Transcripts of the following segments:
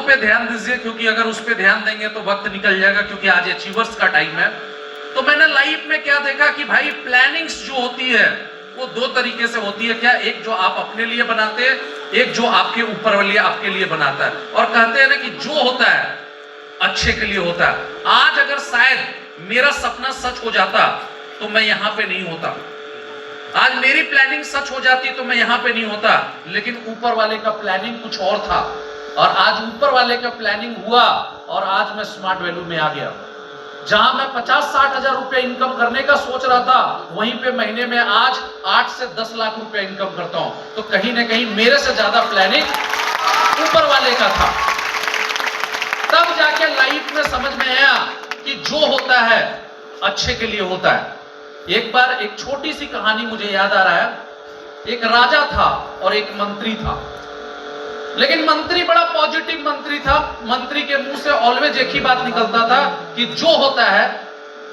पे ध्यान दीजिए, क्योंकि अगर उस पे ध्यान देंगे तो वक्त निकल जाएगा, क्योंकि आज अचीवर्स का टाइम है। तो मैंने लाइफ में क्या देखा कि भाई प्लानिंग्स जो होती है वो दो तरीके से होती है। क्या? एक जो आप अपने लिए बनाते हैं, एक जो आपके ऊपर वाली आपके लिए बनाता है। और कहते हैं ना कि जो होता है अच्छे के लिए होता है। आज अगर शायद मेरा सपना सच हो जाता तो मैं यहां पे नहीं होता, आज मेरी प्लानिंग सच हो जाती तो मैं यहां पे नहीं होता, लेकिन ऊपर वाले का प्लानिंग कुछ और था, और आज ऊपर वाले का प्लानिंग हुआ और आज मैं स्मार्ट वैल्यू में आ गया। जहां मैं 50-60 हजार रुपए इनकम करने का सोच रहा था, वहीं पे महीने में आज 8 से 10 लाख रुपए इनकम करता हूं। तो कहीं ना कहीं मेरे से ज्यादा प्लानिंग ऊपर वाले का था। तब जाके लाइफ में समझ में आया कि जो होता है अच्छे के लिए होता है। एक बार एक छोटी सी कहानी मुझे याद आ रहा है। एक राजा था और एक मंत्री था, लेकिन मंत्री बड़ा पॉजिटिव मंत्री था। मंत्री के मुंह से ऑलवेज एक ही बात निकलता था कि जो होता है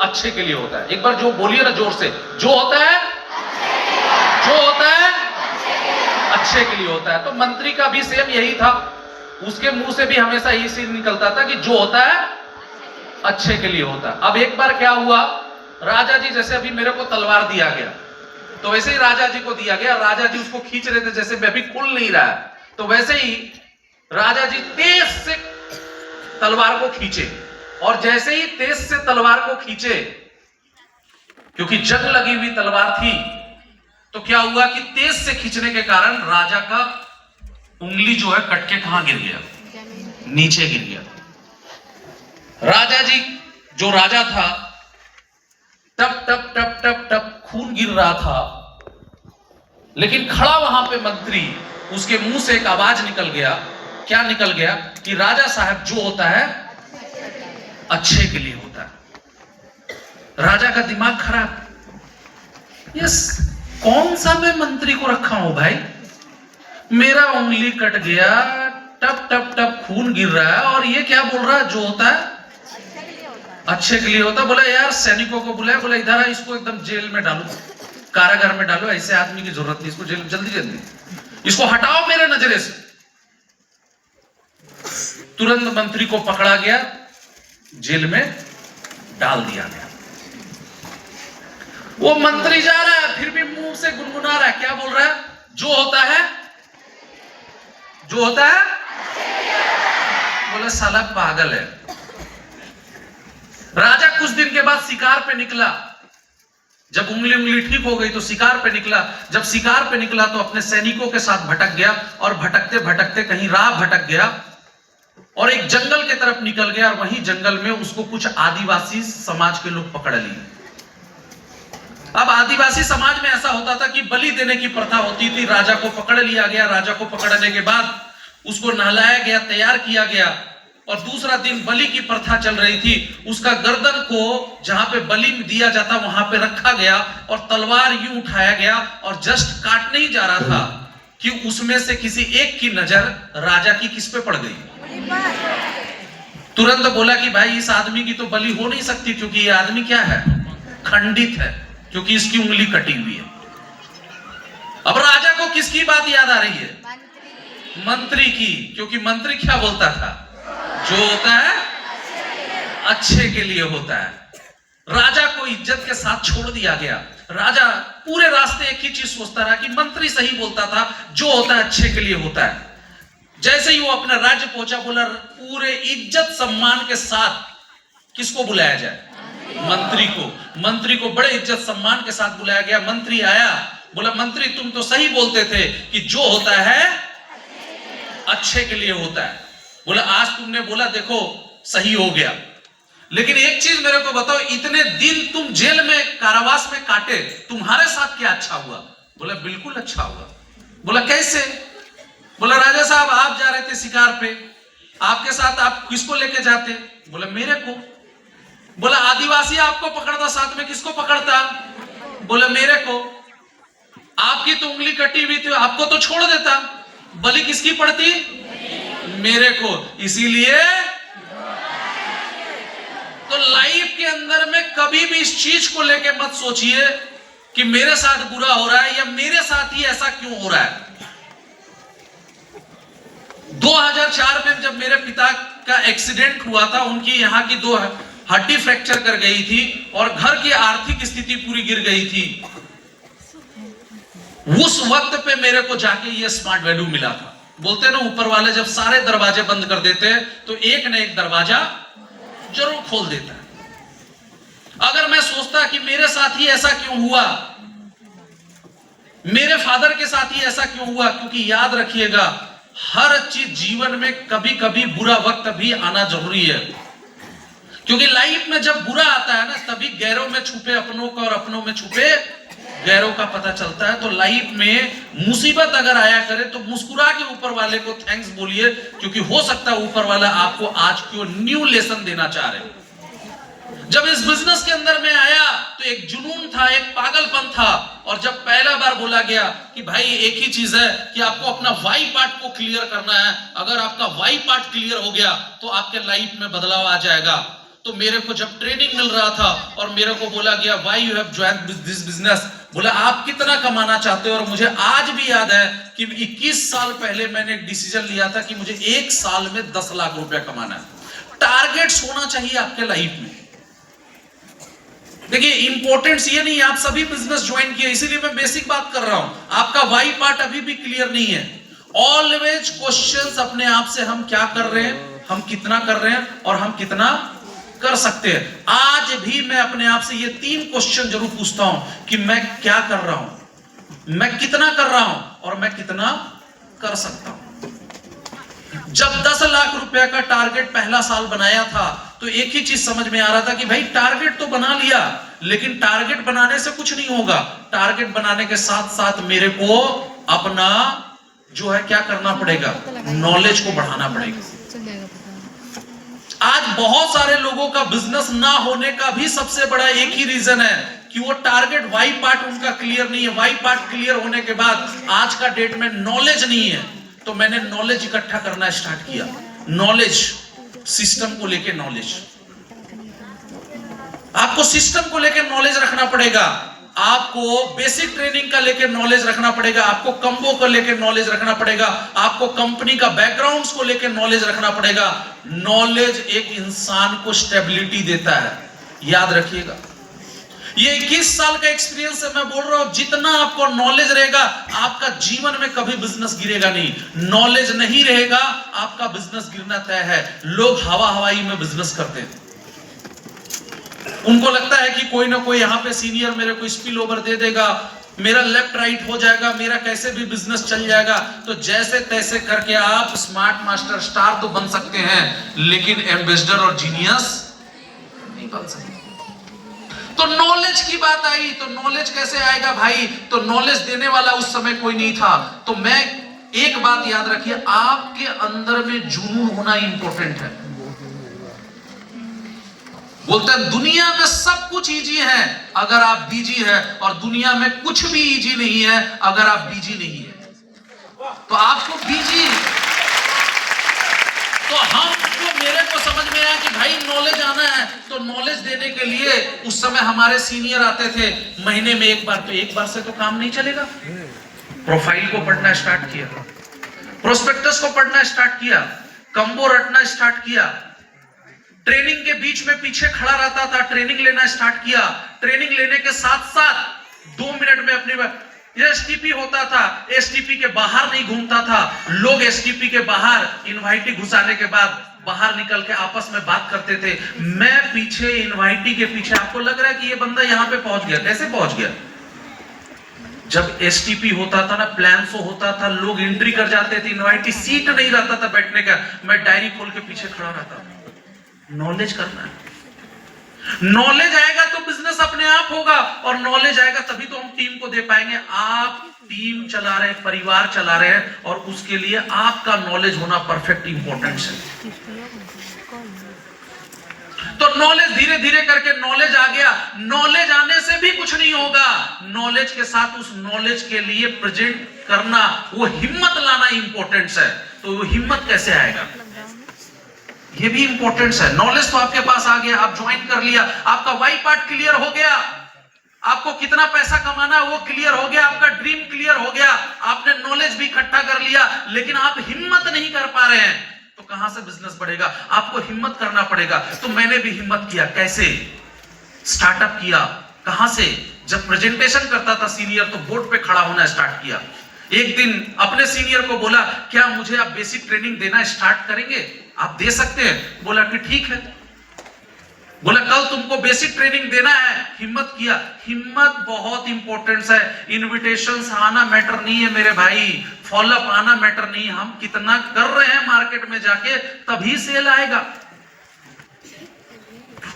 अच्छे के लिए होता है। एक बार जो बोलिए ना जोर से, जो होता है जो होता है अच्छे के लिए होता है। तो मंत्री का भी सेम यही था, उसके मुंह से भी हमेशा यही चीज निकलता था कि जो होता है अच्छे के लिए होता है। अब एक बार क्या हुआ, राजा जी जैसे अभी मेरे को तलवार दिया गया, तो वैसे ही राजा जी को दिया गया। राजा जी उसको खींच रहे थे, जैसे मैं भी खुल नहीं रहा है, तो वैसे ही राजा जी तेज से तलवार को खींचे। और जैसे ही तेज से तलवार को खींचे, क्योंकि जंग लगी हुई तलवार थी, तो क्या हुआ कि तेज से खींचने के कारण राजा का उंगली जो है कट के कहां गिर गया? नीचे गिर गया। राजा जी जो राजा था, टप टप टप टप टप खून गिर रहा था, लेकिन खड़ा वहां पे मंत्री, उसके मुंह से एक आवाज निकल गया। क्या निकल गया? कि राजा साहब जो होता है अच्छे के लिए होता है। राजा का दिमाग खराब, यस, कौन सा मैं मंत्री को रखा हूं भाई, मेरा उंगली कट गया, टप टप टप खून गिर रहा है, और ये क्या बोल रहा है जो होता है अच्छे के लिए होता है। बोला यार सैनिकों को बुलाया, बोला इधर आ, इसको एकदम जेल में डालो, कारागार में डालो, ऐसे आदमी की जरूरत नहीं, इसको जेल में जल्दी जल्दी, इसको हटाओ मेरे नजरे से। तुरंत मंत्री को पकड़ा गया, जेल में डाल दिया गया। वो मंत्री जा रहा है, फिर भी मुंह से गुनगुना रहा है, क्या बोल रहा है? जो होता है जो होता है। बोला साला पागल है। राजा कुछ दिन के बाद शिकार पे निकला। जब उंगली ठीक हो गई तो शिकार पे निकला। जब शिकार पे निकला तो अपने सैनिकों के साथ भटक गया, और भटकते भटकते कहीं राह भटक गया और एक जंगल की तरफ निकल गया। और वहीं जंगल में उसको कुछ आदिवासी समाज के लोग पकड़ लिए। अब आदिवासी समाज में ऐसा होता था कि बलि देने की प्रथा होती थी। राजा को पकड़ लिया गया, राजा को पकड़ने के बाद उसको नहलाया गया, तैयार किया गया, और दूसरा दिन बलि की प्रथा चल रही थी। उसका गर्दन को जहां पे बलि दिया जाता वहां पे रखा गया, और तलवार यूं उठाया गया, और जस्ट काटने ही जा रहा था कि उसमें से किसी एक की नजर राजा की किस पे पड़ गई। तुरंत बोला कि भाई इस आदमी की तो बलि हो नहीं सकती, क्योंकि ये आदमी क्या है? खंडित है, क्योंकि इसकी उंगली कटी हुई है। अब राजा को किसकी बात याद आ रही है? मंत्री की। क्योंकि मंत्री क्या बोलता था? जो होता है अच्छे के लिए होता है। राजा को इज्जत के साथ छोड़ दिया गया। राजा पूरे रास्ते एक ही चीज सोचता रहा कि मंत्री सही बोलता था, जो होता है अच्छे के लिए होता है। जैसे ही वो अपने राज्य पहुंचा, बोला पूरे इज्जत सम्मान के साथ किसको बुलाया जाए? मंत्री को। मंत्री को बड़े इज्जत सम्मान के साथ बुलाया गया। मंत्री आया, बोला मंत्री तुम तो सही बोलते थे कि जो होता है अच्छे के लिए होता है। बोला आज तुमने बोला, देखो सही हो गया, लेकिन एक चीज मेरे को बताओ, इतने दिन तुम जेल में कारावास में काटे, तुम्हारे साथ क्या अच्छा हुआ? बोला बिल्कुल अच्छा हुआ। बोला कैसे? बोला राजा साहब आप जा रहे थे शिकार पे, आपके साथ आप किसको लेके जाते? बोला मेरे को। बोला आदिवासी आपको पकड़ता, साथ में किसको पकड़ता? बोला मेरे को। आपकी तो उंगली कटी हुई थी, आपको तो छोड़ देता, बलि किसकी पड़ती? मेरे को। इसीलिए तो लाइफ के अंदर में कभी भी इस चीज को लेके मत सोचिए कि मेरे साथ बुरा हो रहा है या मेरे साथ ही ऐसा क्यों हो रहा है। 2004 में जब मेरे पिता का एक्सीडेंट हुआ था, उनकी यहाँ की 2 हड्डी फ्रैक्चर कर गई थी और घर की आर्थिक स्थिति पूरी गिर गई थी। उस वक्त पे मेरे को जाके ये स्मार्ट वैल्यू मिला था। बोलते हैं ना, ऊपर वाले जब सारे दरवाजे बंद कर देते हैं तो एक न एक दरवाजा जरूर खोल देता है। अगर मैं सोचता कि मेरे साथ ही ऐसा क्यों हुआ, मेरे फादर के साथ ही ऐसा क्यों हुआ, क्योंकि याद रखिएगा हर चीज जीवन में कभी कभी बुरा वक्त भी आना जरूरी है। क्योंकि लाइफ में जब बुरा आता है ना, तभी गैरों में छुपे अपनों का और अपनों में छुपे गैरों का पता चलता है। तो लाइफ में मुसीबत अगर आया करे तो मुस्कुरा के ऊपर वाले को थैंक्स बोलिए, क्योंकि हो सकता है ऊपर वाला आपको आज क्यों न्यू लेसन देना चाह रहे हो। जब इस बिजनेस के अंदर में आया तो एक जुनून था, एक पागलपन था। और जब पहला बार बोला गया कि भाई एक ही चीज है कि आपको अपना वाई पार्ट को क्लियर करना है, अगर आपका वाई पार्ट क्लियर हो गया तो आपके लाइफ में बदलाव आ जाएगा। तो मेरे को जब ट्रेनिंग मिल रहा था और मेरे को बोला गया why you have joined this business, बोला आप कितना कमाना चाहते हो। और मुझे आज भी याद है कि 21 साल पहले मैंने एक डिसीजन लिया था कि मुझे 1 साल में 10 लाख रुपया कमाना है। टारगेट्स होना चाहिए आपके लाइफ में। देखिए इंपॉर्टेंस ये नहीं, आप सभी बिजनेस ज्वाइन किए, इसीलिए मैं बेसिक बात कर रहा हूं। आपका वाई पार्ट अभी भी क्लियर नहीं है। ऑलवेज क्वेश्चंस अपने आप से, हम क्या कर रहे हैं, हम कितना कर रहे हैं और हम कितना कर सकते हैं। आज भी मैं अपने आप से ये 3 क्वेश्चन जरूर पूछता हूं कि मैं क्या कर रहा हूं, मैं कितना कर रहा हूं और मैं कितना कर सकता हूं। जब 10 लाख रुपए का टारगेट पहला साल बनाया था तो एक ही चीज समझ में आ रहा था कि भाई टारगेट तो बना लिया, लेकिन टारगेट बनाने से कुछ नहीं होगा। टारगेट बनाने के साथ साथ मेरे को अपना जो है क्या करना पड़ेगा, नॉलेज को बढ़ाना पड़ेगा। आज बहुत सारे लोगों का बिजनेस ना होने का भी सबसे बड़ा एक ही रीजन है कि वो टारगेट वाई पार्ट उनका क्लियर नहीं है। वाई पार्ट क्लियर होने के बाद आज का डेट में नॉलेज नहीं है। तो मैंने नॉलेज इकट्ठा करना स्टार्ट किया। नॉलेज, सिस्टम को लेके नॉलेज, आपको सिस्टम को लेके नॉलेज रखना पड़ेगा, आपको बेसिक ट्रेनिंग का लेके नॉलेज रखना पड़ेगा, आपको कंबो को लेके नॉलेज रखना पड़ेगा, आपको कंपनी का बैकग्राउंड्स को लेके नॉलेज रखना पड़ेगा। नॉलेज एक इंसान को स्टेबिलिटी देता है, याद रखिएगा। ये 21 साल का एक्सपीरियंस से मैं बोल रहा हूं, जितना आपको नॉलेज रहेगा आपका जीवन में कभी बिजनेस गिरेगा नहीं। नॉलेज नहीं रहेगा आपका बिजनेस गिरना तय है। लोग हवा हवाई में बिजनेस करते हैं, उनको लगता है कि कोई ना कोई यहां पे सीनियर मेरे को स्पिल ओवर दे देगा, मेरा लेफ्ट राइट हो जाएगा, मेरा कैसे भी बिजनेस चल जाएगा। तो जैसे तैसे करके आप स्मार्ट मास्टर स्टार तो बन सकते हैं, लेकिन एम्बेसडर और जीनियस नहीं बन सकते। तो नॉलेज की बात आई, तो नॉलेज कैसे आएगा भाई, तो नॉलेज देने वाला उस समय कोई नहीं था। तो मैं एक बात याद रखिए, आपके अंदर में जुनून होना इंपॉर्टेंट है। बोलते हैं दुनिया में सब कुछ इजी है अगर आप बिजी है, और दुनिया में कुछ भी इजी नहीं है अगर आप बिजी नहीं है। तो आपको बिजी, तो हमको मेरे को समझ में आया कि भाई नॉलेज आना है, तो नॉलेज देने के लिए उस समय हमारे सीनियर आते थे महीने में एक बार। तो एक बार से तो काम नहीं चलेगा। प्रोफाइल को पढ़ना स्टार्ट किया, प्रोस्पेक्टस को पढ़ना स्टार्ट किया, कंबो रटना स्टार्ट किया, ट्रेनिंग के बीच में पीछे खड़ा रहता था, ट्रेनिंग लेना स्टार्ट किया। ट्रेनिंग लेने के साथ साथ 2 मिनट में अपनी एसटीपी होता था, एसटीपी के बाहर नहीं घूमता था। लोग एसटीपी के बाहर इनवाइटी घुसाने के बाद बाहर निकल के आपस में बात करते थे। मैं पीछे इनवाइटी के पीछे, आपको लग रहा है कि ये बंदा यहां पे पहुंच गया, कैसे पहुंच गया? जब एसटीपी होता था ना, प्लान शो होता था, लोग एंट्री कर जाते थे, इनवाइटी सीट नहीं रहता था बैठने का, मैं डायरी खोल के पीछे खड़ा रहता था। नॉलेज करना है। नॉलेज आएगा तो बिजनेस अपने आप होगा, और नॉलेज आएगा तभी तो हम टीम को दे पाएंगे। आप टीम चला रहे हैं, परिवार चला रहे हैं, और उसके लिए आपका नॉलेज होना परफेक्ट इंपॉर्टेंस है। तो नॉलेज धीरे धीरे करके नॉलेज आ गया। नॉलेज आने से भी कुछ नहीं होगा, नॉलेज के साथ उस नॉलेज के लिए प्रेजेंट करना, वो हिम्मत लाना इंपॉर्टेंस है। तो वो हिम्मत कैसे आएगा, ये भी इंपॉर्टेंस है। नॉलेज तो आपके पास आ गया, आप ज्वाइन कर लिया, आपका वाई पार्ट क्लियर हो गया, आपको कितना पैसा कमाना है वो क्लियर हो गया, आपका ड्रीम क्लियर हो गया, आपने नॉलेज भी इकट्ठा कर लिया, लेकिन आप हिम्मत नहीं कर पा रहे हैं, तो कहां से बिजनेस बढ़ेगा? आपको हिम्मत करना पड़ेगा। तो मैंने भी हिम्मत किया। कैसे? स्टार्टअप किया। कहां से? जब प्रेजेंटेशन करता था सीनियर, तो बोर्ड पे खड़ा होना स्टार्ट किया। एक दिन अपने सीनियर को बोला, क्या मुझे आप बेसिक ट्रेनिंग देना स्टार्ट करेंगे? आप दे सकते हैं? बोला कि ठीक है। बोला कल तुमको बेसिक ट्रेनिंग देना है। हिम्मत किया। हिम्मत बहुत इंपॉर्टेंट है। इनविटेशंस आना मैटर नहीं है मेरे भाई, फॉलोअप आना मैटर नहीं है। हम कितना कर रहे हैं मार्केट में जाके, तभी सेल आएगा।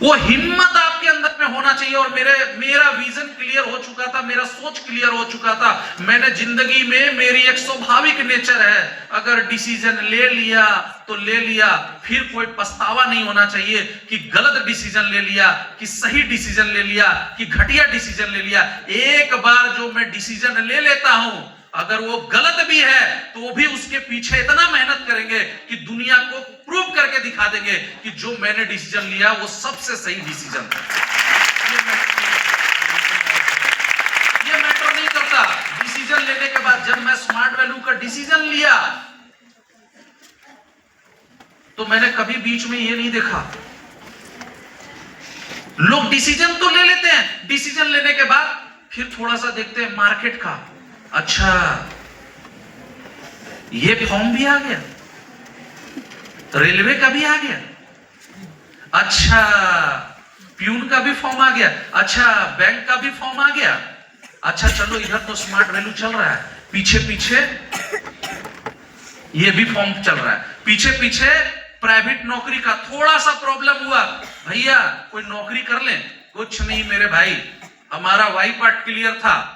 वो हिम्मत आपके अंदर में होना चाहिए। और मेरा विजन क्लियर हो चुका था, मेरा सोच क्लियर हो चुका था। मैंने जिंदगी में, मेरी एक स्वाभाविक नेचर है, अगर डिसीजन ले लिया तो ले लिया, फिर कोई पछतावा नहीं होना चाहिए कि गलत डिसीजन ले लिया, कि सही डिसीजन ले लिया, कि घटिया डिसीजन ले लिया। एक बार जो मैं डिसीजन ले लेता हूं, अगर वो गलत भी है तो भी उसके पीछे इतना मेहनत करेंगे कि दुनिया को प्रूव करके दिखा देंगे कि जो मैंने डिसीजन लिया वो सबसे सही डिसीजन था। ये मैटर नहीं करता। डिसीजन लेने के बाद जब मैं स्मार्ट वैल्यू का डिसीजन लिया, तो मैंने कभी बीच में ये नहीं देखा। लोग डिसीजन तो ले लेते हैं, डिसीजन लेने के बाद फिर थोड़ा सा देखते हैं मार्केट का। अच्छा, ये फॉर्म भी आ गया, रेलवे का भी आ गया, अच्छा प्यून का भी फॉर्म आ गया, अच्छा बैंक का भी फॉर्म आ गया, अच्छा चलो इधर तो स्मार्ट वैल्यू चल रहा है, पीछे पीछे ये भी फॉर्म चल रहा है, पीछे पीछे प्राइवेट नौकरी का थोड़ा सा प्रॉब्लम हुआ, भैया कोई नौकरी कर ले। कुछ नहीं मेरे भाई, हमारा वाई पार्ट क्लियर था।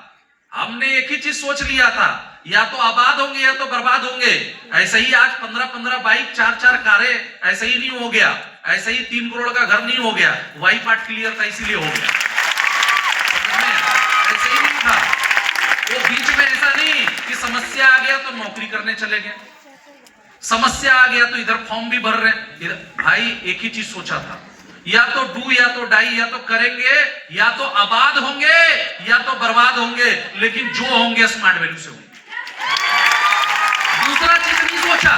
हमने एक ही चीज सोच लिया था, या तो आबाद होंगे या तो बर्बाद होंगे। ऐसे ही आज 15-15 बाइक, 4-4 कारें, ऐसे ही नहीं हो गया। ऐसे ही 3 करोड़ का घर नहीं हो गया। वाई पार्ट क्लियर था इसीलिए हो गया। ऐसे ही नहीं था वो। बीच में ऐसा नहीं कि समस्या आ गया तो नौकरी करने चले गए, समस्या आ गया तो इधर फॉर्म भी भर रहे। भाई एक ही चीज सोचा था, या तो डू या तो डाई, या तो करेंगे या तो आबाद होंगे या तो बर्बाद होंगे, लेकिन जो होंगे स्मार्ट वैल्यू से होंगे। दूसरा चीज नहीं सोचा।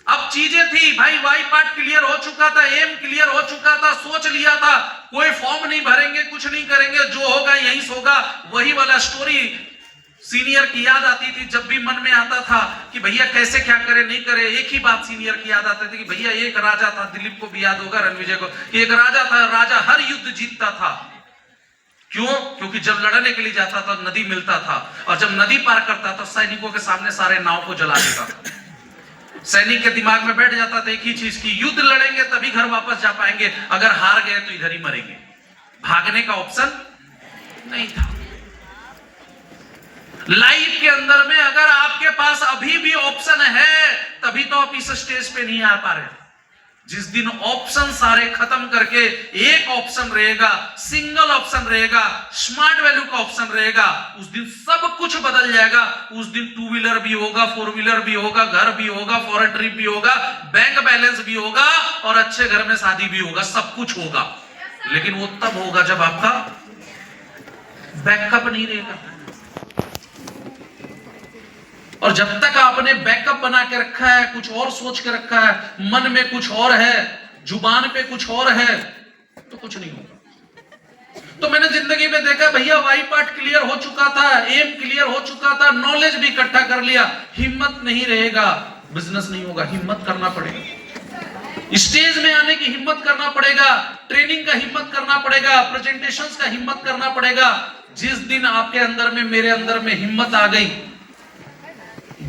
अब चीजें थी भाई, वाई पार्ट क्लियर हो चुका था, एम क्लियर हो चुका था, सोच लिया था कोई फॉर्म नहीं भरेंगे, कुछ नहीं करेंगे, जो होगा यहीं से होगा। वही वाला स्टोरी सीनियर की याद आती थी। जब भी मन में आता था कि भैया कैसे क्या करे नहीं करे, एक ही बात सीनियर की याद आती थी कि भैया एक राजा था, दिलीप को भी याद होगा, रणविजय को, कि एक राजा था, राजा हर युद्ध जीतता था। क्यों? क्योंकि जब लड़ने के लिए जाता था नदी मिलता था, और जब नदी पार करता था सैनिकों के सामने सारे नाव को जला देता था। सैनिक के दिमाग में बैठ जाता था एक ही चीज की, युद्ध लड़ेंगे तभी घर वापस जा पाएंगे, अगर हार गए तो इधर ही मरेंगे। भागने का ऑप्शन नहीं था। लाइफ के अंदर में अगर आपके पास अभी भी ऑप्शन है, तभी तो आप इस स्टेज पे नहीं आ पा रहे। जिस दिन ऑप्शन सारे खत्म करके एक ऑप्शन रहेगा, सिंगल ऑप्शन रहेगा, स्मार्ट वैल्यू का ऑप्शन रहेगा, उस दिन सब कुछ बदल जाएगा। उस दिन 2 व्हीलर भी होगा, 4 व्हीलर भी होगा, घर भी होगा, फॉरेन ट्रिप भी होगा, बैंक बैलेंस भी होगा, और अच्छे घर में शादी भी होगा, सब कुछ होगा। लेकिन वो तब होगा जब आपका बैकअप नहीं रहेगा। और जब तक आपने बैकअप बना के रखा है, कुछ और सोच के रखा है, मन में कुछ और है, जुबान पे कुछ और है, तो कुछ नहीं होगा। तो मैंने जिंदगी में देखा भैया, वाई पार्ट क्लियर हो चुका था, एम क्लियर हो चुका था, नॉलेज भी इकट्ठा कर लिया, हिम्मत नहीं रहेगा, बिजनेस नहीं होगा। हिम्मत करना पड़ेगा, स्टेज में आने की हिम्मत करना पड़ेगा, ट्रेनिंग का हिम्मत करना पड़ेगा, प्रेजेंटेशंस का हिम्मत करना पड़ेगा। जिस दिन आपके अंदर में, मेरे अंदर में हिम्मत आ गई,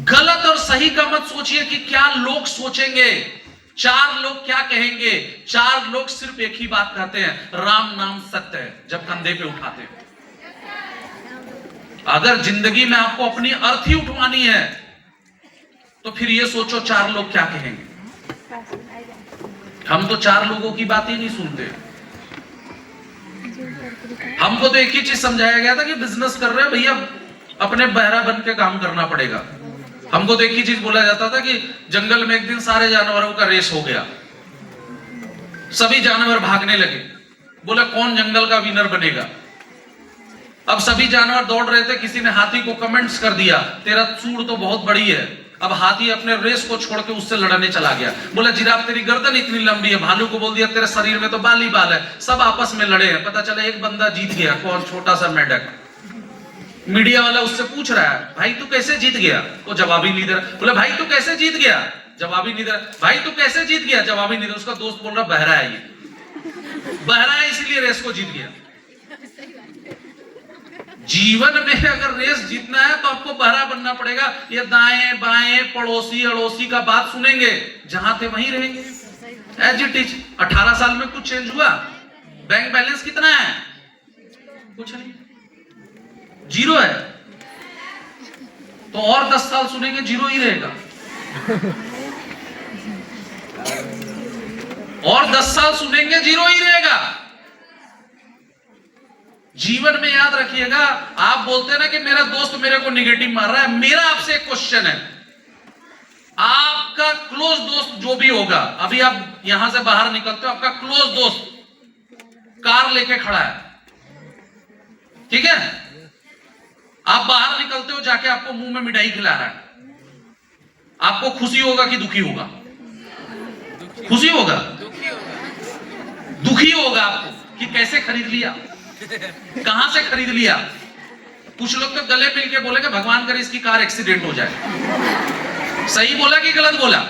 गलत और सही का मत सोचिए कि क्या लोग सोचेंगे, 4 लोग क्या कहेंगे। 4 लोग सिर्फ एक ही बात कहते हैं, राम नाम सत्य है, जब कंधे पे उठाते हैं। अगर जिंदगी में आपको अपनी अर्थी उठवानी है, तो फिर ये सोचो 4 लोग क्या कहेंगे। हम तो 4 लोगों की बात ही नहीं सुनते। हमको तो एक ही चीज समझाया गया था कि बिजनेस कर रहे हैं भैया, अपने बहरा बन के काम करना पड़ेगा। हमको तो एक ही चीज बोला जाता था कि जंगल में एक दिन सारे जानवरों का रेस हो गया, सभी जानवर भागने लगे, बोले कौन जंगल का विनर बनेगा। अब सभी जानवर दौड़ रहे थे, किसी ने हाथी को कमेंट्स कर दिया तेरा सूंड तो बहुत बड़ी है। अब हाथी अपने रेस को छोड़ के उससे लड़ने चला गया। बोला जिराफ तेरी गर्दन इतनी लंबी है। भालू को बोल दिया तेरे शरीर में तो बाल ही बाल है। सब आपस में लड़े हैं, पता चला एक बंदा जीत गया। कौन? छोटा सा मेंढक। मीडिया वाला उससे पूछ रहा है भाई तू कैसे जीत गया? वो जवाब ही नहीं दे रहा। बोला भाई तू कैसे जीत गया? जवाब ही नहीं दे रहा। भाई तू कैसे जीत गया? जवाब ही नहीं दे रहा। उसका दोस्त बोल रहा बहरा है, ये बहरा है इसीलिए रेस को जीत गया। जीवन में अगर रेस जीतना है तो आपको बहरा बनना पड़ेगा। ये दाएं बाएं पड़ोसी अड़ोसी का बात सुनेंगे, जहां थे वहीं रहेंगे। As it is. 18 साल में कुछ चेंज हुआ? बैंक बैलेंस कितना है? कुछ नहीं, जीरो है। तो और 10 साल सुनेंगे जीरो ही रहेगा। और 10 साल सुनेंगे जीरो ही रहेगा। जीवन में याद रखिएगा, आप बोलते हैं ना कि मेरा दोस्त मेरे को निगेटिव मार रहा है। मेरा आपसे एक क्वेश्चन है, आपका क्लोज दोस्त जो भी होगा, अभी आप यहां से बाहर निकलते हो, आपका क्लोज दोस्त कार लेके खड़ा है, ठीक है? आप बाहर निकलते हो, जाके आपको मुंह में मिठाई खिला रहा है। आपको खुशी होगा कि दुखी होगा? खुशी होगा। दुखी होगा आपको कि कैसे खरीद लिया, कहां से खरीद लिया। कुछ लोग तो गले मिल के बोलेंगे भगवान करे इसकी कार एक्सीडेंट हो जाए। सही बोला कि गलत बोला?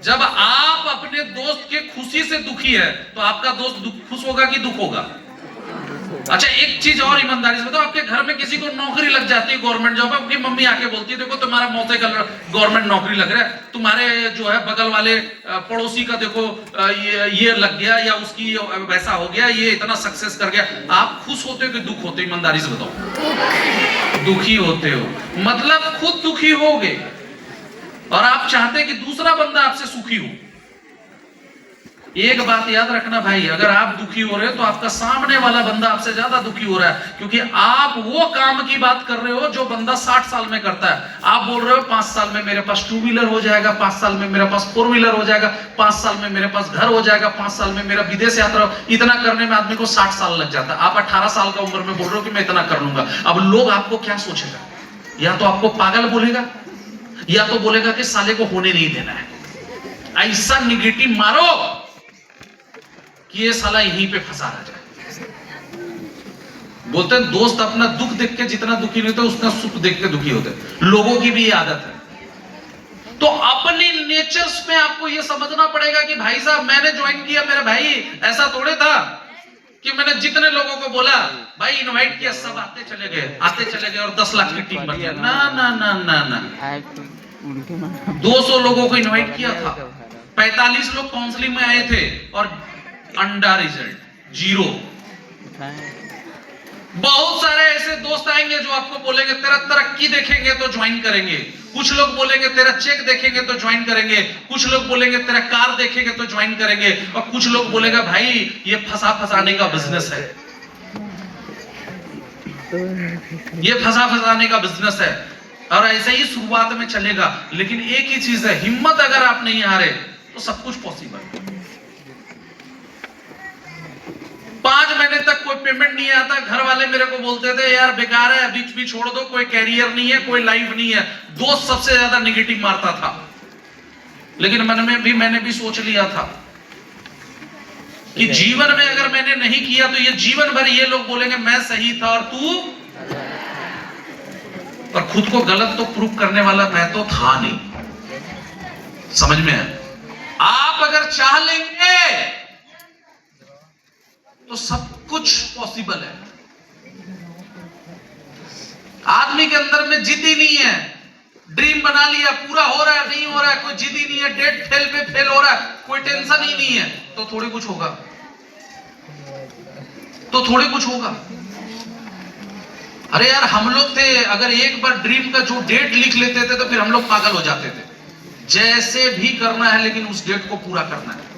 जब आप अपने दोस्त के खुशी से दुखी है तो आपका दोस्त खुश होगा कि दुख होगा? अच्छा एक चीज और ईमानदारी से बताओ, आपके घर में किसी को नौकरी लग जाती है, गवर्नमेंट जॉब, आपकी मम्मी आके बोलती है देखो तुम्हारा मौते का गवर्नमेंट नौकरी लग रहा है, तुम्हारे जो है बगल वाले पड़ोसी का देखो ये लग गया या उसकी वैसा हो गया, ये इतना सक्सेस कर गया। आप खुश होते हो कि दुख होते हो? ईमानदारी से बताओ। दुखी होते हो, मतलब खुद दुखी होगे और आप चाहते हैं कि दूसरा बंदा आपसे सुखी हो। एक बात याद रखना भाई, अगर आप दुखी हो रहे हो तो आपका सामने वाला बंदा आपसे ज्यादा दुखी हो रहा है, क्योंकि आप वो काम की बात कर रहे हो जो बंदा 60 साल में करता है। आप बोल रहे हो 5 साल में मेरे पास 2 व्हीलर हो जाएगा, 5 साल में मेरे पास 4 व्हीलर हो जाएगा, 5 साल में मेरे पास घर हो जाएगा, 5 साल में मेरा विदेश यात्रा। इतना करने में आदमी को 60 साल लग जाता है। आप 18 साल का उम्र में बोल रहे हो कि मैं इतना कर लूंगा। अब लोग आपको क्या सोचेगा? या तो आपको पागल बोलेगा या तो बोलेगा कि साले को होने नहीं देना है। ऐसा निगेटिव मारो कि ये साला यहीं पे फंसा रह जाए। बोलते हैं दोस्त अपना दुख देख के जितना दुखी नहीं होते उसका सुख देख के दुखी होते। लोगों की भी ये आदत है। तो अपनी नेचर्स में आपको ये समझना पड़ेगा कि भाई साहब मैंने ज्वाइन किया, मेरे भाई ऐसा थोड़े था कि मैंने जितने लोगों को बोला भाई इनवाइट किया, सब आते चले गए और 10 लाख की टीम बन गया। ना ना ना ना ना, 200 लोगों को इनवाइट किया था, 45 लोग काउंसलिंग में आए थे और अंडा रिजल्ट जीरो। बहुत सारे ऐसे दोस्त आएंगे जो आपको बोलेंगे तेरा तरक्की देखेंगे तो ज्वाइन करेंगे, कुछ लोग बोलेंगे तेरा चेक देखेंगे तो ज्वाइन करेंगे, कुछ लोग बोलेंगे तेरा कार देखेंगे तो ज्वाइन करेंगे, और कुछ लोग बोलेगा भाई ये फंसाने का बिजनेस है, ये फंसाने का बिजनेस है। और ऐसे ही शुरुआत में चलेगा। लेकिन एक ही चीज है, हिम्मत अगर आप नहीं हारे तो सब कुछ पॉसिबल है। 5 महीने तक कोई पेमेंट नहीं आता, घर वाले मेरे को बोलते थे यार बेकार है, बीच भी छोड़ दो, कोई कैरियर नहीं है, कोई लाइफ नहीं है। दोस्त सबसे ज्यादा नेगेटिव मारता था। लेकिन मन में भी मैंने भी सोच लिया था कि जीवन में अगर मैंने नहीं किया तो ये जीवन भर ये लोग बोलेंगे मैं सही था और तू, और खुद को गलत तो प्रूव करने वाला मैं तो था नहीं। समझ में है? आप अगर चाह लेंगे तो सब कुछ पॉसिबल है। आदमी के अंदर में जिद ही नहीं है, ड्रीम बना लिया, पूरा हो रहा है नहीं हो रहा है, कोई जिद ही नहीं है, डेट फेल पे फेल हो रहा है, कोई टेंशन ही नहीं है, तो थोड़ी कुछ होगा, तो थोड़ी कुछ होगा। अरे यार हम लोग थे, अगर एक बार ड्रीम का जो डेट लिख लेते थे तो फिर हम लोग पागल हो जाते थे। जैसे भी करना है लेकिन उस डेट को पूरा करना है।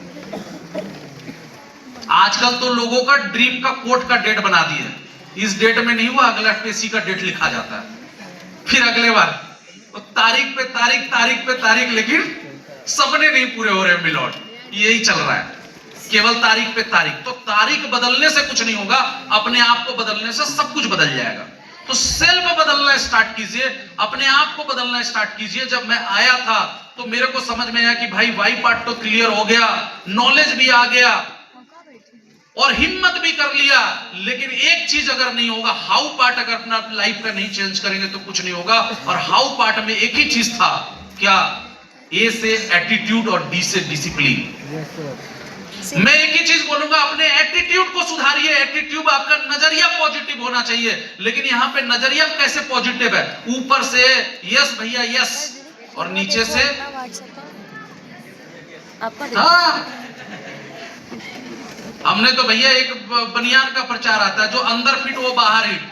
आजकल तो लोगों का ड्रीम का कोर्ट का डेट बना दिया है, इस डेट में नहीं हुआ अगला पेशी का डेट लिखा जाता है, फिर अगले बार तो तारीख पे तारीख, तारीख पे तारीख, लेकिन सपने नहीं पूरे हो रहे मिलॉर्ड, यही चल रहा है। केवल तारीख पे तारीख। तो तारीख बदलने से कुछ नहीं होगा, अपने आप को बदलने से सब कुछ बदल जाएगा। तो सेल्फ बदलना स्टार्ट कीजिए, अपने आप को बदलना स्टार्ट कीजिए। जब मैं आया था तो मेरे को समझ में आया कि भाई वाई पार्ट तो क्लियर हो गया, नॉलेज भी आ गया और हिम्मत भी कर लिया, लेकिन एक चीज अगर नहीं होगा, हाउ पार्ट अगर अपना लाइफ का नहीं चेंज करेंगे तो कुछ नहीं होगा। और हाउ पार्ट में एक ही चीज था, क्या? ए से एटीट्यूड और डी से डिसिप्लिन। मैं एक ही चीज बोलूंगा, अपने एटीट्यूड को सुधारिए। एटीट्यूड आपका नजरिया पॉजिटिव होना चाहिए, लेकिन यहां पे नजरिया कैसे पॉजिटिव है? ऊपर से यस भैया यस, और नीचे से हाँ। हमने तो भैया एक बनियान का प्रचार आता है, जो अंदर फिट वो बाहर हिट।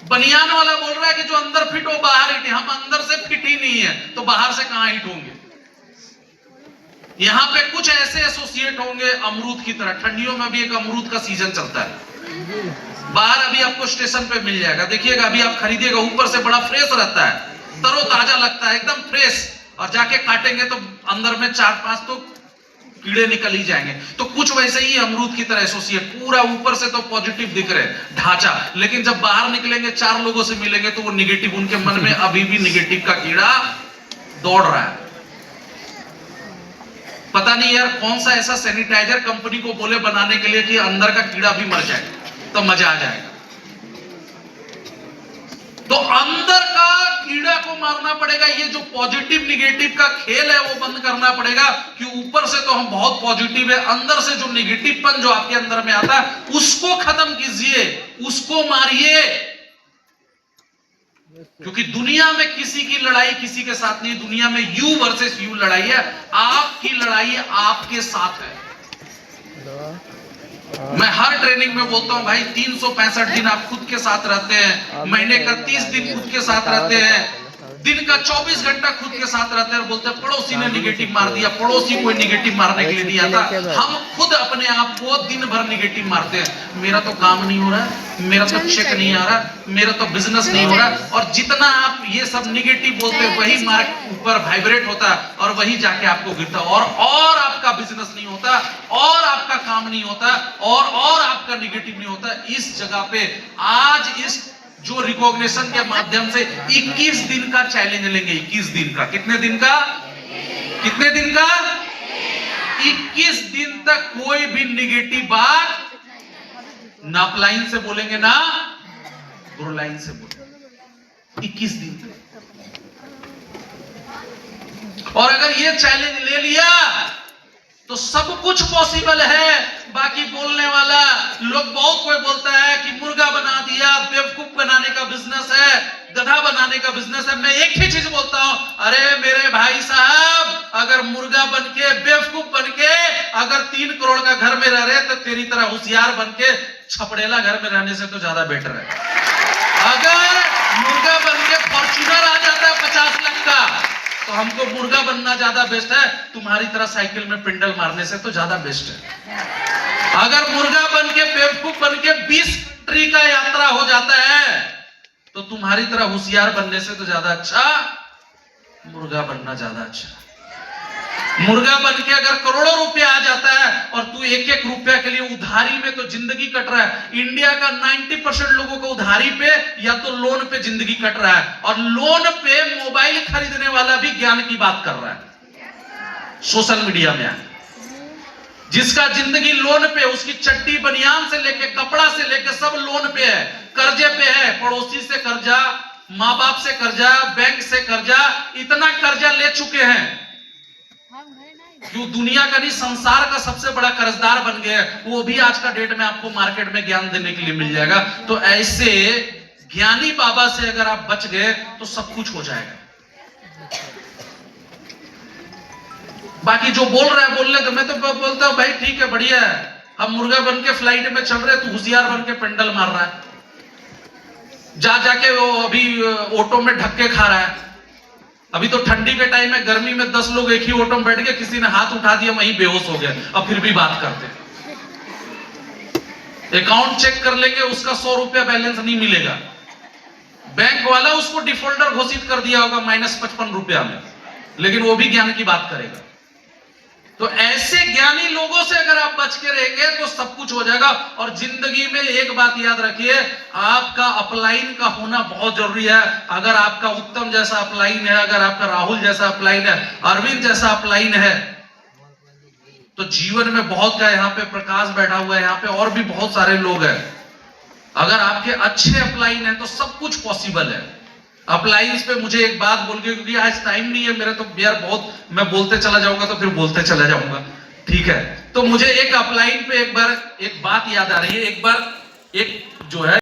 बनियान वाला बोल रहा है कि जो अंदर फिट वो बाहर हिट। हम अंदर से फिट ही नहीं है तो बाहर से कहां हिट होंगे? यहां पे कुछ ऐसे एसोसिएट होंगे अमरूद की तरह। ठंडियों में भी एक अमरूद का सीजन चलता है, बाहर अभी आपको स्टेशन पे मिल जाएगा, देखिएगा अभी आप खरीदिएगा, ऊपर से बड़ा फ्रेश रहता है, तरोताजा लगता है, एकदम फ्रेश। और जाके काटेंगे तो अंदर में 4-5 तो कीड़े निकल ही जाएंगे। तो कुछ वैसे ही अमरूद की तरह एसोसिएट, पूरा ऊपर से तो पॉजिटिव दिख रहे ढांचा, लेकिन जब बाहर निकलेंगे 4 लोगों से मिलेंगे तो वो निगेटिव, उनके मन में अभी भी निगेटिव का कीड़ा दौड़ रहा है। पता नहीं यार कौन सा ऐसा सैनिटाइजर कंपनी को बोले बनाने के लिए कि अंदर का कीड़ा भी मर जाए तो मजा आ जाएगा। तो अंदर का कीड़ा को मारना पड़ेगा। ये जो पॉजिटिव निगेटिव का खेल है वो बंद करना पड़ेगा, कि ऊपर से तो हम बहुत पॉजिटिव है, अंदर से जो निगेटिवपन जो आपके अंदर में आता है उसको खत्म कीजिए, उसको मारिए। क्योंकि दुनिया में किसी की लड़ाई किसी के साथ नहीं, दुनिया में यू वर्सेस यू लड़ाई है। आपकी लड़ाई आपके साथ है। मैं हर ट्रेनिंग में बोलता हूं भाई 365 दिन आप खुद के साथ रहते हैं, महीने का 30 दिन खुद के साथ रहते हैं, दिन का 24 घंटा खुद के साथ रहते हैं। और बोलते हैं पड़ोसी ने निगेटिव मार दिया, पड़ोसी कोई निगेटिव मारने के लिए नहीं आता। हम खुद अपने आप को दिन भर निगेटिव मारते हैं। मेरा तो काम नहीं हो रहा है, मेरा तो चेक नहीं आ रहा, मेरा तो बिजनेस नहीं हो रहा। और जितना आप ये सब निगेटिव बोलते हैं वही मार्क ऊपर वाइब्रेट होता है और वही जाके आपको गिरता है। और आपका बिजनेस नहीं होता, और आपका काम नहीं होता, और आपका निगेटिव नहीं होता। इस जगह पे आज इस जो रिकॉग्निशन के माध्यम से 21 दिन का चैलेंज लेंगे। 21 दिन का, कितने दिन का? कितने दिन का? 21 दिन तक कोई भी निगेटिव बात ना अपलाइन से बोलेंगे ना ब्रोलाइन से बोलेंगे। 21 दिन तक। और अगर ये चैलेंज ले लिया तो सब कुछ पॉसिबल है। बाकी बोलने वाला लोग, बहुत कोई बोलता है कि मुर्गा बना दिया, बेवकूफ बनाने का बिजनेस है, गधा बनाने का बिजनेस है। मैं एक ही चीज बोलता हूं, अरे मेरे भाई साहब, अगर मुर्गा बनके बेवकूफ बनके अगर 3 करोड़ का घर में रह रहे तो तेरी तरह होशियार बनके छपड़ेला घर में रहने से तो ज्यादा बेटर है। अगर मुर्गा बनके फॉर्च्यूनर आ जाता है 50 लाख का तो हमको मुर्गा बनना ज्यादा बेस्ट है, तुम्हारी तरह साइकिल में पिंडल मारने से तो ज्यादा बेस्ट है। अगर मुर्गा बनके बेवकूफ बनके 20 कंट्री का यात्रा हो जाता है तो तुम्हारी तरह होशियार बनने से तो ज्यादा अच्छा मुर्गा बनना ज्यादा अच्छा। मुर्गा बनके अगर करोड़ों रुपया आ जाता है और तू 1-1 रुपया के लिए उधारी में तो जिंदगी कट रहा है। इंडिया का 90% लोगों को उधारी पे या तो लोन पे जिंदगी कट रहा है, और लोन पे मोबाइल खरीदने वाला भी ज्ञान की बात कर रहा है सोशल मीडिया में। जिसका जिंदगी लोन पे, उसकी चड्डी बनियान से लेके कपड़ा से लेके सब लोन पे है, कर्जे पे है। पड़ोसी से कर्जा, माँ बाप से कर्जा, बैंक से कर्जा, इतना कर्जा ले चुके हैं जो दुनिया का नहीं संसार का सबसे बड़ा कर्जदार बन गए। वो भी आज का डेट में आपको मार्केट में ज्ञान देने के लिए मिल जाएगा। तो ऐसे ज्ञानी बाबा से अगर आप बच गए तो सब कुछ हो जाएगा। बाकी जो बोल रहा है बोलने तो मैं तो बोलता हूं भाई ठीक है, बढ़िया है, हम मुर्गा बन के फ्लाइट में चल रहे हैं, तू होशियार बन के पेंडल मार रहा है, जाके वो अभी ऑटो में धक्के खा रहा है। अभी तो ठंडी के टाइम में, गर्मी में 10 लोग एक ही ऑटो में बैठ गए, किसी ने हाथ उठा दिया वहीं बेहोश हो गया, अब फिर भी बात करते। अकाउंट चेक कर लेंगे, उसका 100 रुपया बैलेंस नहीं मिलेगा, बैंक वाला उसको डिफॉल्टर घोषित कर दिया होगा -55 रुपया में, लेकिन वो भी ज्ञान की बात करेगा। तो ऐसे ज्ञानी लोगों से अगर आप बच के रहेंगे तो सब कुछ हो जाएगा। और जिंदगी में एक बात याद रखिए, आपका अपलाइन का होना बहुत जरूरी है। अगर आपका उत्तम जैसा अपलाइन है, अगर आपका राहुल जैसा अपलाइन है, अरविंद जैसा अपलाइन है, तो जीवन में बहुत का, यहाँ पे प्रकाश बैठा हुआ है, यहाँ पे और भी बहुत सारे लोग हैं। अगर आपके अच्छे अपलाइन है तो सब कुछ पॉसिबल है। अपलाइंस पे मुझे एक बात बोल के, क्योंकि आज टाइम नहीं है मेरे, तो यार बहुत मैं बोलते चला जाऊंगा तो फिर बोलते चला जाऊंगा, ठीक है। तो मुझे एक अपलाइन पे एक बार एक बात याद आ रही है। एक बार एक जो है